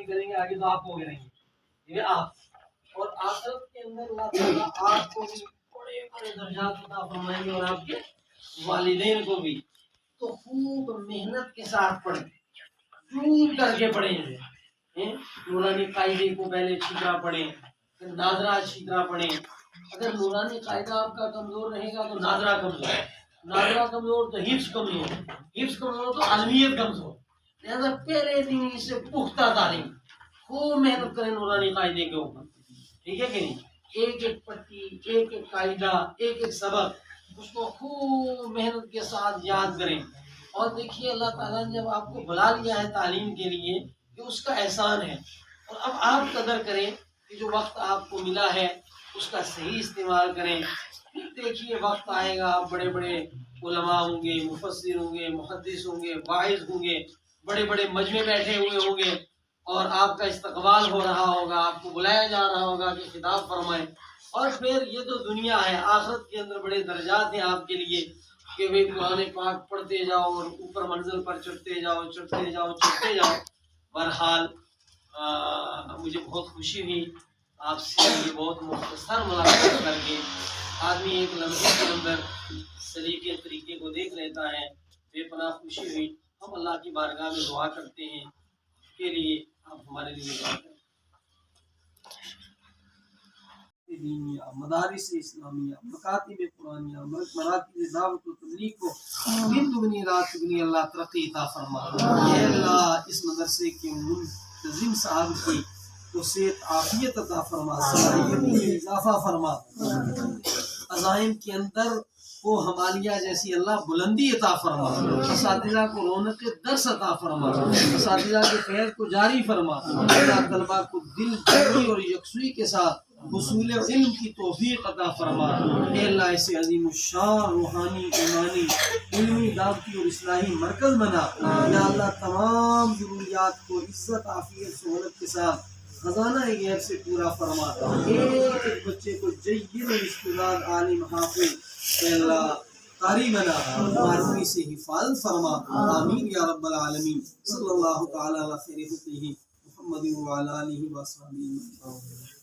کریں گے آگے تو آپ ہو گئے یہ آپ، اور آخرت کے اندر اللہ تعالیٰ آپ کو بھی بڑے بڑے درجات عطا فرمائیں گے اور آپ کے والدین کو بھی. تو خوب محنت کے ساتھ پڑھیں، ڈھونڈ کر کے پڑھیں گے. نورانی قاعدے کو پہلے اچھی طرح پڑھیں، پھر ناظرہ اچھی طرح پڑھیں. اگر نورانی قاعدہ آپ کا کمزور رہے گا تو ناظرہ کمزور، ناظرہ کمزور تو حفظ کمزور، حفظ کمزور تو عالمیت کمزور. لہذا پہلے دن سے پختہ تعلیم، خوب محنت کریں نورانی قاعدے کے اوپر. ٹھیک ہے کہ نہیں؟ ایک ایک پٹی، ایک ایک قاعدہ، ایک ایک سبق، اس کو خوب محنت کے ساتھ یاد کریں. اور دیکھیے اللہ تعالیٰ نے جب آپ کو بلا لیا ہے تعلیم کے لیے، یہ اس کا احسان ہے. اور اب آپ قدر کریں کہ جو وقت آپ کو ملا ہے اس کا صحیح استعمال کریں. پھر دیکھیے وقت آئے گا، آپ بڑے بڑے علماء ہوں گے، مفسر ہوں گے، محدث ہوں گے، واعظ ہوں گے، بڑے بڑے مجمع بیٹھے ہوئے ہوں گے، اور آپ کا استقبال ہو رہا ہوگا، آپ کو بلایا جا رہا ہوگا کہ خطاب فرمائیں. اور پھر یہ تو دنیا ہے، آخرت کے اندر بڑے درجات ہیں آپ کے لیے کہ بھئی قرآن پاک پڑھتے جاؤ اور اوپر منزل پر چڑھتے جاؤ، چڑھتے جاؤ، چڑھتے جاؤ. بہرحال مجھے بہت خوشی ہوئی آپ سے یہ بہت مختصر ملاقات کر کے. آدمی ایک لمحے کے اندر سلیقے طریقے کو دیکھ لیتا ہے. بے پناہ خوشی ہوئی. ہم اللہ کی بارگاہ میں دعا کرتے ہیں کے لیے آپ ہمارے لیے دعا کریں. دینیہ، مدارس اسلامیہ، مکاتب قرآنیہ، مراکز دعوت و تبلیغ کو دن دگنی رات دگنی اللہ ترقی عطا فرما. اے اللہ اس مدرسے کے منتظم صاحب کی تو صحت عافیت عطا فرما، صلاحیتوں میں اضافہ فرما، عزائم کے اندر کو ہمالیہ جیسی اللہ بلندی عطا فرما. اساتذہ کو رونق درس عطا فرما، اساتذہ کے فیض کو جاری فرما. اللہ طلبہ کو دل جوئی اور یکسوئی کے ساتھ حصول علم کی توفیق عطا فرما. اے اللہ اسے عظیم الشان روحانی، ایمانی، علمی، دعوتی اور اصلاحی مرکز بنا. یا اللہ تمام ضروریات کو عزت، عافیت، سہولت کے ساتھ خزانہ غیب سے پورا فرما. ایک ایک بچے کو جید استعداد عالم حافظ اے اللہ قاری بنا، معروفی سے حفاظت فرما. آمین یا رب العالمین. صلی اللہ تعالی علی خیر خلقہ محمد وعلی آلہ وصحبہ.